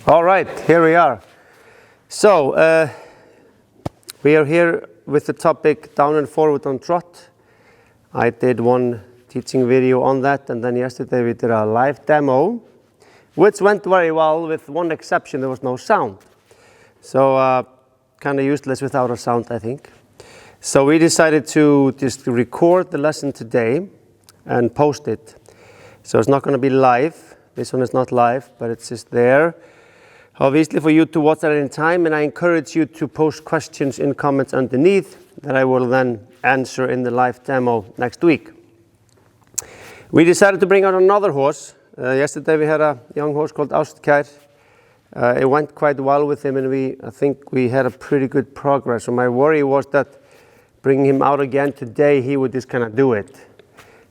All right, here we are. So we are here with the topic down and forward on trot. I did one teaching video on that, and then yesterday we did a live demo, which went very well with one exception: there was no sound. So kind of useless without a sound, I think. So we decided to just record the lesson today and post it. So it's not going to be live. This one is not live, but it's just there, obviously, for you to watch at any time. And I encourage you to post questions in comments underneath that I will then answer in the live demo next week. We decided to bring out another horse. Yesterday we had a young horse called Self-carriage. It went quite well with him, and I think we had a pretty good progress. So my worry was that bringing him out again today, he would just kind of do it.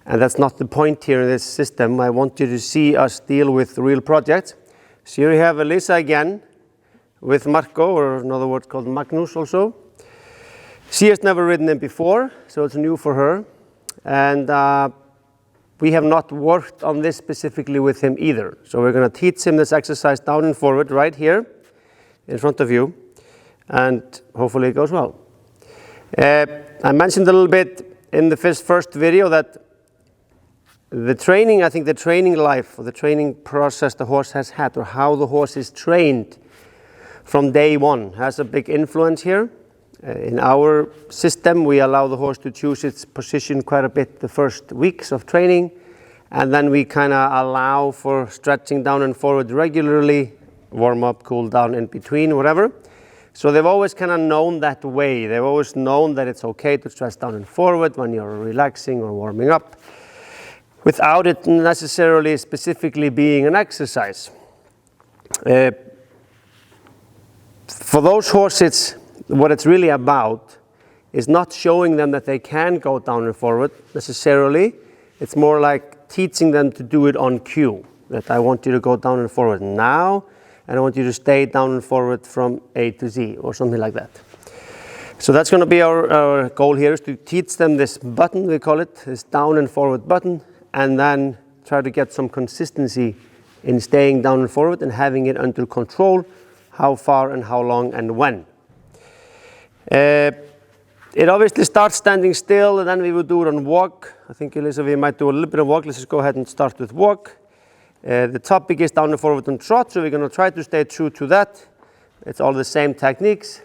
And that's not the point here in this system. I want you to see us deal with real projects. So here we have Elisa again with Marco, or another word called Magnus also. She has never ridden him before, so it's new for her. And we have not worked on this specifically with him either. So we're going to teach him this exercise down and forward right here in front of you. And hopefully it goes well. I mentioned a little bit in the first video that the training life, or the training process the horse has had, or how the horse is trained from day one, has a big influence here. In our system, we allow the horse to choose its position quite a bit the first weeks of training, and then we kind of allow for stretching down and forward regularly, warm up, cool down in between, whatever. So they've always kind of known that way. They've always known that it's okay to stretch down and forward when you're relaxing or warming up, without it necessarily specifically being an exercise. For those horses, what it's really about is not showing them that they can go down and forward necessarily. It's more like teaching them to do it on cue, that I want you to go down and forward now, and I want you to stay down and forward from A to Z, or something like that. So that's going to be our goal here, is to teach them this button, we call it, this down and forward button, and then try to get some consistency in staying down and forward and having it under control, how far and how long and when. It obviously starts standing still, and then we will do it on walk. I think, Elisa, we might do a little bit of walk. Let's just go ahead and start with walk. The topic is down and forward on trot, so we're going to try to stay true to that. It's all the same techniques.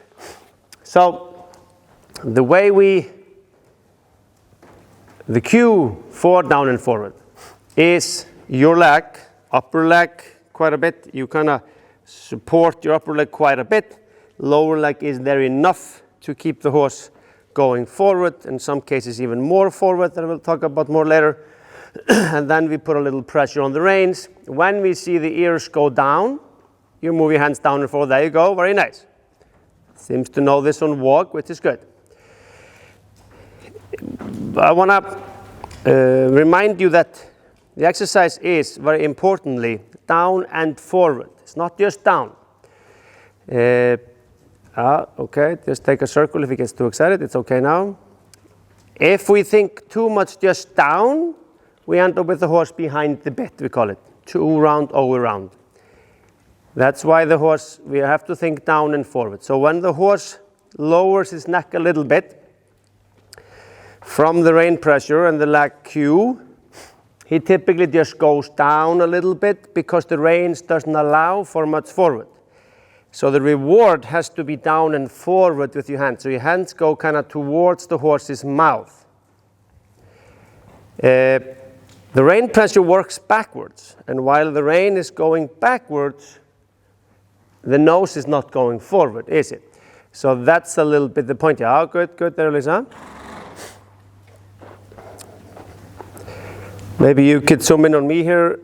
So the cue for down and forward is your leg, upper leg quite a bit. You kind of support your upper leg quite a bit. Lower leg is there enough to keep the horse going forward, in some cases even more forward, that we'll talk about more later. And then we put a little pressure on the reins. When we see the ears go down, you move your hands down and forward. There you go, very nice. Seems to know this on walk, which is good. I want to remind you that the exercise is, very importantly, down and forward. It's not just down. Okay, just take a circle if he gets too excited. It's okay now. If we think too much just down, we end up with the horse behind the bit, we call it. 2 round over round. That's why the horse, we have to think down and forward. So when the horse lowers his neck a little bit from the rein pressure and the leg cue, he typically just goes down a little bit because the reins doesn't allow for much forward. So the reward has to be down and forward with your hands. So your hands go kind of towards the horse's mouth. The rein pressure works backwards, and while the rein is going backwards, the nose is not going forward, is it? So that's a little bit the point. Yeah, good there, Lisa. Maybe you could zoom in on me here,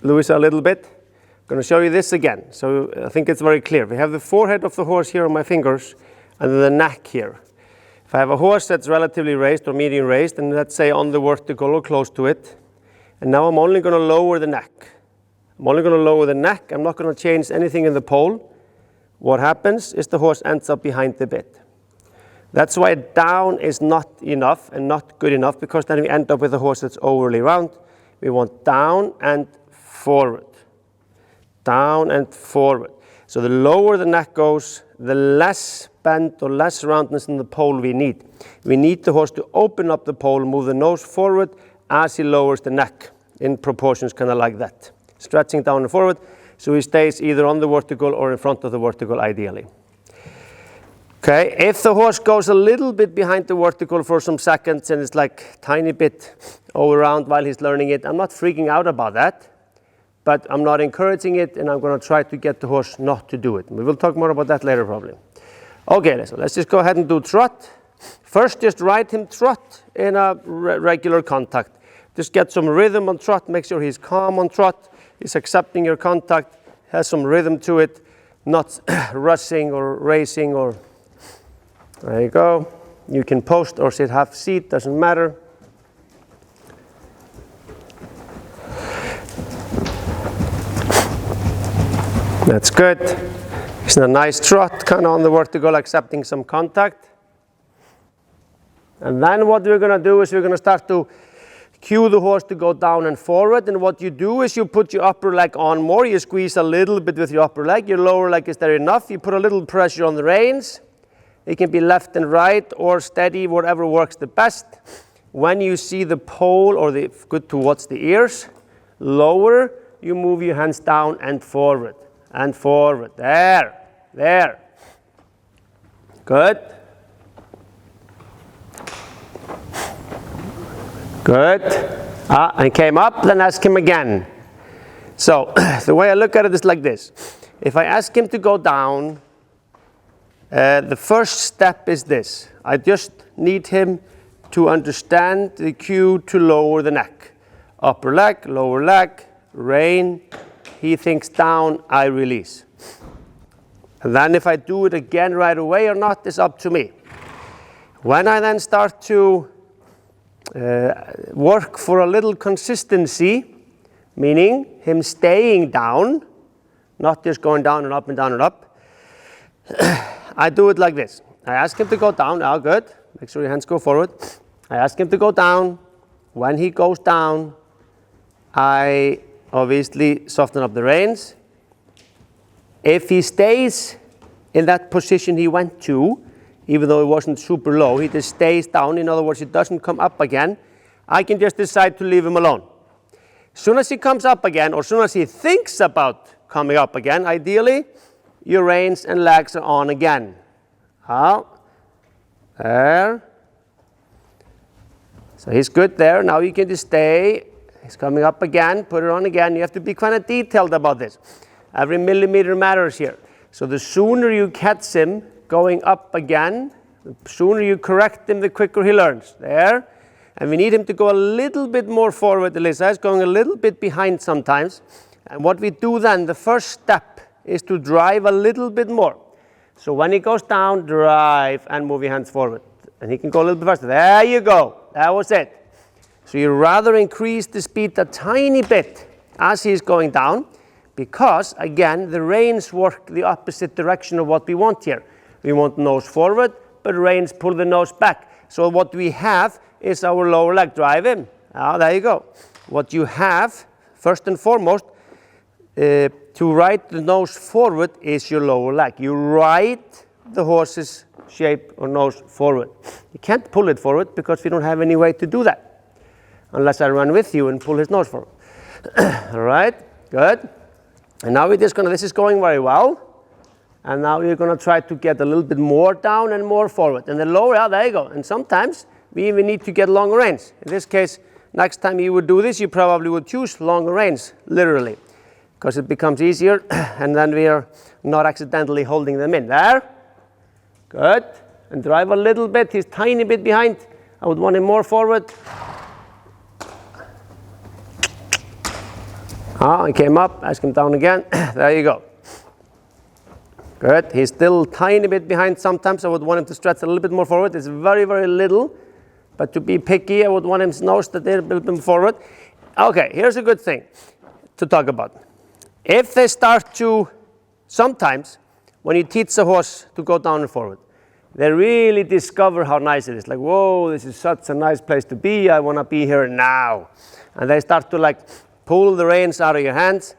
Louisa, a little bit. I'm going to show you this again. So I think it's very clear. We have the forehead of the horse here on my fingers, and then the neck here. If I have a horse that's relatively raised or medium raised, and let's say on the vertical or close to it, and now I'm only going to lower the neck. I'm only going to lower the neck. I'm not going to change anything in the pole. What happens is the horse ends up behind the bit. That's why down is not enough and not good enough, because then we end up with a horse that's overly round. We want down and forward. down and forward. So the lower the neck goes, the less bend or less roundness in the pole we need. We need the horse to open up the pole, move the nose forward as he lowers the neck in proportions kind of like that. Stretching down and forward so he stays either on the vertical or in front of the vertical ideally. Okay, if the horse goes a little bit behind the vertical for some seconds and it's like tiny bit all around while he's learning it, I'm not freaking out about that, but I'm not encouraging it and I'm going to try to get the horse not to do it. We will talk more about that later probably. Okay, so let's just go ahead and do trot. First, just ride him trot in a regular contact. Just get some rhythm on trot, make sure he's calm on trot, he's accepting your contact, has some rhythm to it, not rushing or racing or... There you go. You can post or sit half seat, doesn't matter. That's good. It's a nice trot, kind of on the vertical, accepting some contact. And then what we're going to do is we're going to start to cue the horse to go down and forward. And what you do is you put your upper leg on more. You squeeze a little bit with your upper leg. Your lower leg is there enough. You put a little pressure on the reins. It can be left and right or steady, whatever works the best. When you see the pole or the good towards the ears, lower, you move your hands down and forward. And forward. There. There. Good. Good. And came up, then ask him again. So the way I look at it is like this. If I ask him to go down, the first step is this. I just need him to understand the cue to lower the neck. Upper leg, lower leg, rein. He thinks down, I release. And then if I do it again right away or not is up to me. When I then start to work for a little consistency, meaning him staying down, not just going down and up and down and up, I do it like this. I ask him to go down, good. Make sure your hands go forward. I ask him to go down. When he goes down, I obviously soften up the reins. If he stays in that position he went to, even though it wasn't super low, he just stays down. In other words, he doesn't come up again. I can just decide to leave him alone. As soon as he comes up again, or as soon as he thinks about coming up again, ideally, your reins and legs are on again. There. So he's good there. Now you can just stay. He's coming up again. Put it on again. You have to be kind of detailed about this. Every millimeter matters here. So the sooner you catch him going up again, the sooner you correct him, the quicker he learns. There. And we need him to go a little bit more forward. Elisa is going a little bit behind sometimes. And what we do then, the first step is to drive a little bit more. So when he goes down, drive and move your hands forward. And he can go a little bit faster. There you go. That was it. So you rather increase the speed a tiny bit as he's going down, because again, the reins work the opposite direction of what we want here. We want nose forward, but reins pull the nose back. So what we have is our lower leg. Drive him. There you go. What you have, first and foremost, to ride the nose forward is your lower leg. You ride the horse's shape or nose forward. You can't pull it forward because we don't have any way to do that unless I run with you and pull his nose forward. All right, good. And now we're just going to, this is going very well. And now we're going to try to get a little bit more down and more forward. And the lower, there you go. And sometimes we even need to get longer reins. In this case, next time you would do this, you probably would choose longer reins, literally, because it becomes easier and then we are not accidentally holding them in. There. Good. And drive a little bit. He's tiny bit behind. I would want him more forward. He came up, ask him down again. There you go. Good. He's still tiny bit behind sometimes. I would want him to stretch a little bit more forward. It's very, very little. But to be picky, I would want his nose to a little bit forward. Okay, here's a good thing to talk about. If they start to, sometimes, when you teach a horse to go down and forward, they really discover how nice it is. Like, whoa, this is such a nice place to be. I want to be here now. And they start to like pull the reins out of your hands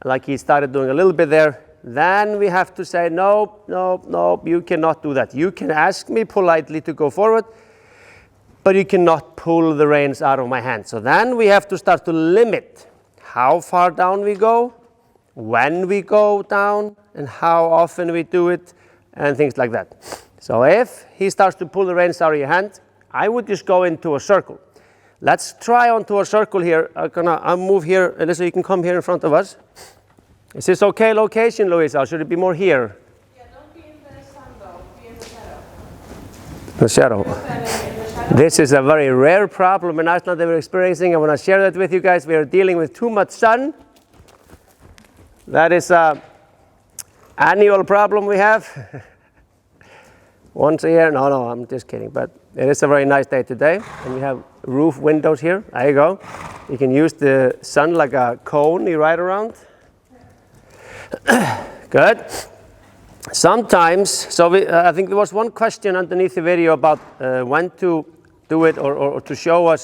like he started doing a little bit there, then we have to say, nope, nope, nope, you cannot do that. You can ask me politely to go forward, but you cannot pull the reins out of my hand. So then we have to start to limit how far down we go, when we go down, and how often we do it, and things like that. So if he starts to pull the reins out of your hand, I would just go into a circle. Let's try onto a circle here. I'll move here, Elisa, you can come here in front of us. Is this okay location, Louisa, or should it be more here? Yeah, don't be in the sun though, be in the shadow. The shadow. This is a very rare problem in Iceland that we're experiencing. I want to share that with you guys. We are dealing with too much sun. That is an annual problem we have. Once a year. No, I'm just kidding. But it is a very nice day today. And we have roof windows here. There you go. You can use the sun like a cone you ride around. Good. Sometimes, so I think there was one question underneath the video about when to do it or to show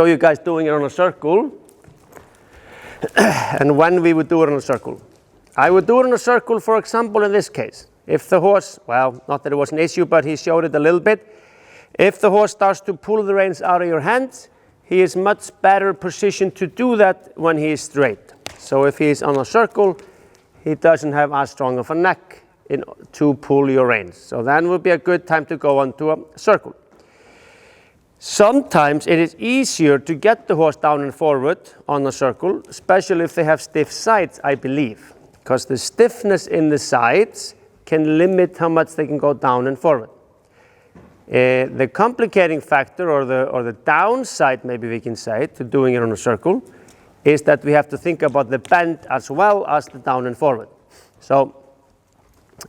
you guys doing it on a circle and when we would do it on a circle. I would do it on a circle, for example, in this case. If the horse, well, not that it was an issue, but he showed it a little bit. If the horse starts to pull the reins out of your hands, he is much better positioned to do that when he is straight. So if he is on a circle, he doesn't have as strong of a neck to pull your reins. So then would be a good time to go onto a circle. Sometimes it is easier to get the horse down and forward on a circle, especially if they have stiff sides, I believe, because the stiffness in the sides can limit how much they can go down and forward. The complicating factor or the downside, maybe we can say, to doing it on a circle is that we have to think about the bend as well as the down and forward. So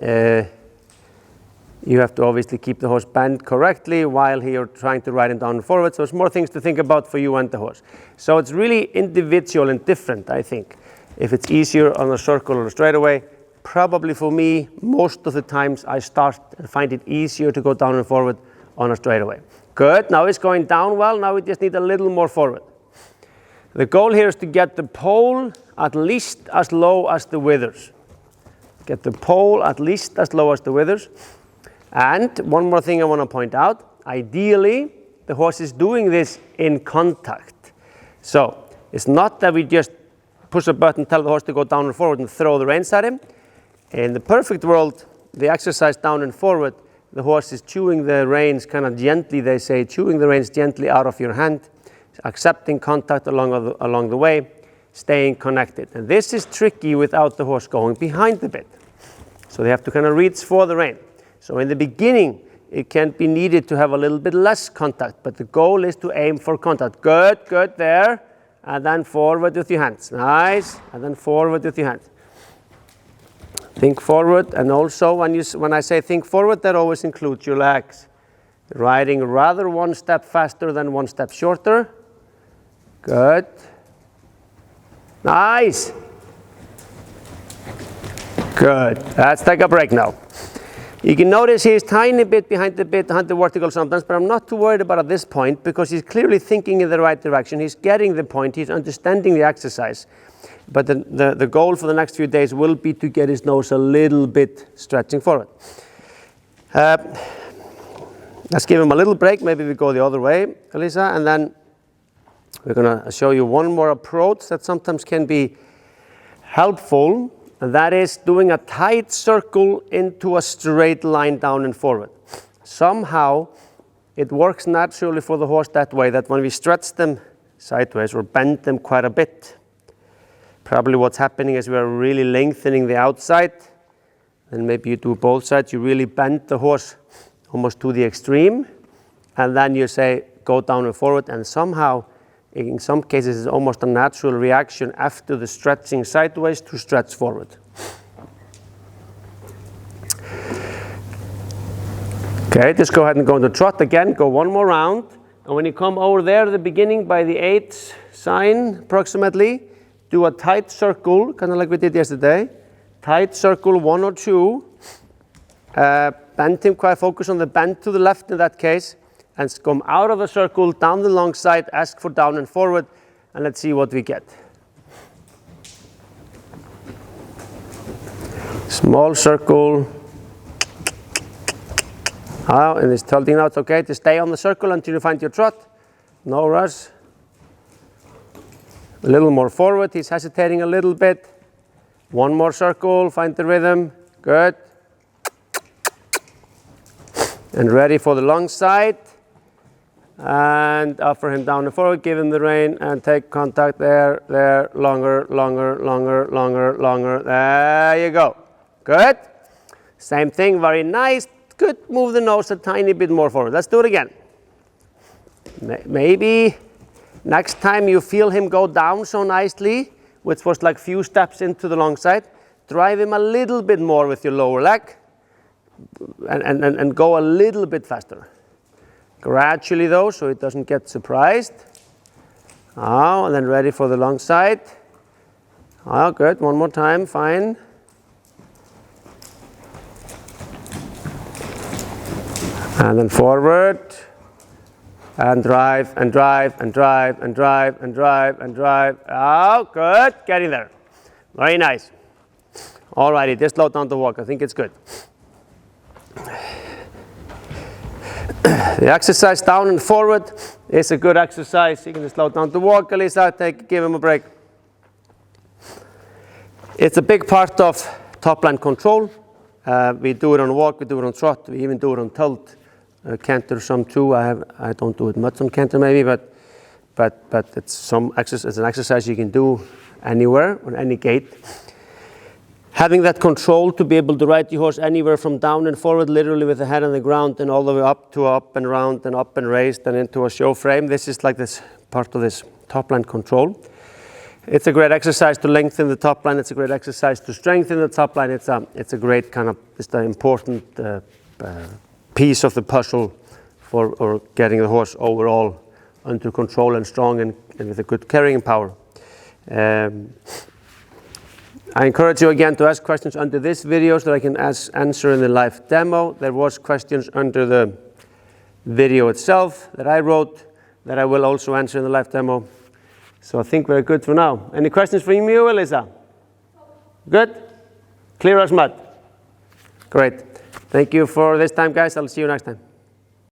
you have to obviously keep the horse bent correctly while you're trying to ride him down and forward. So there's more things to think about for you and the horse. So it's really individual and different, I think. If it's easier on a circle or a straightaway, probably for me, most of the times I start and find it easier to go down and forward on a straightaway. Good, now it's going down well, now we just need a little more forward. The goal here is to get the pole at least as low as the withers. Get the pole at least as low as the withers. And one more thing I want to point out, ideally the horse is doing this in contact. So it's not that we just push a button, tell the horse to go down and forward and throw the reins at him. In the perfect world, the exercise down and forward, the horse is chewing the reins kind of gently, they say, chewing the reins gently out of your hand, accepting contact along the way, staying connected. And this is tricky without the horse going behind the bit. So they have to kind of reach for the rein. So in the beginning, it can be needed to have a little bit less contact, but the goal is to aim for contact. Good, good, there. And then forward with your hands. Nice. And then forward with your hands. Think forward, and also when I say think forward, that always includes your legs. Riding rather one step faster than one step shorter. Good. Nice. Good. Let's take a break now. You can notice he's tiny bit behind the vertical sometimes, but I'm not too worried about at this point because he's clearly thinking in the right direction. He's getting the point. He's understanding the exercise. But the goal for the next few days will be to get his nose a little bit stretching forward. Let's give him a little break. Maybe we go the other way, Elisa, and then we're going to show you one more approach that sometimes can be helpful, and that is doing a tight circle into a straight line down and forward. Somehow it works naturally for the horse that way, that when we stretch them sideways or bend them quite a bit, probably what's happening is we are really lengthening the outside, and maybe you do both sides, you really bend the horse almost to the extreme, and then you say go down and forward, and somehow in some cases it's almost a natural reaction after the stretching sideways to stretch forward. Okay, just go ahead and go into trot again, go one more round, and when you come over there at the beginning by the 8 sign approximately, do a tight circle, kind of like we did yesterday. Tight circle, 1 or 2. Bend him quite, focus on the bend to the left in that case, and come out of the circle, down the long side, ask for down and forward, and let's see what we get. Small circle. And it's tilting now. It's okay to stay on the circle until you find your trot. No rush. A little more forward. He's hesitating a little bit. One more circle. Find the rhythm. Good. And ready for the long side. And offer him down and forward. Give him the rein and take contact there, there. Longer, longer, longer, longer, longer. There you go. Good. Same thing. Very nice. Good. Move the nose a tiny bit more forward. Let's do it again. Maybe next time you feel him go down so nicely, which was like few steps into the long side, drive him a little bit more with your lower leg and go a little bit faster. Gradually though, so it doesn't get surprised. And then ready for the long side. Good. One more time. Fine. And then forward. And drive, and drive, and drive, and drive, and drive, and drive. Good. Getting there. Very nice. Alrighty, just slow down the walk. I think it's good. The exercise down and forward is a good exercise. You can just slow down the walk, Elisa. Give him a break. It's a big part of top line control. We do it on walk, we do it on trot, we even do it on tölt. Canter some too. I don't do it much on canter maybe, but it's an exercise you can do anywhere on any gait. Having that control to be able to ride your horse anywhere from down and forward, literally with the head on the ground, and all the way up to up and round and up and raised and into a show frame. This is like this part of this top line control. It's a great exercise to lengthen the top line. It's a great exercise to strengthen the top line. It's a great kind of, it's an important piece of the puzzle for getting the horse overall under control and strong and with a good carrying power. I encourage you again to ask questions under this video so that I can answer in the live demo. There was questions under the video itself that I wrote that I will also answer in the live demo. So I think we're good for now. Any questions from you, Elisa? Good? Clear as mud? Great. Thank you for this time, guys. I'll see you next time.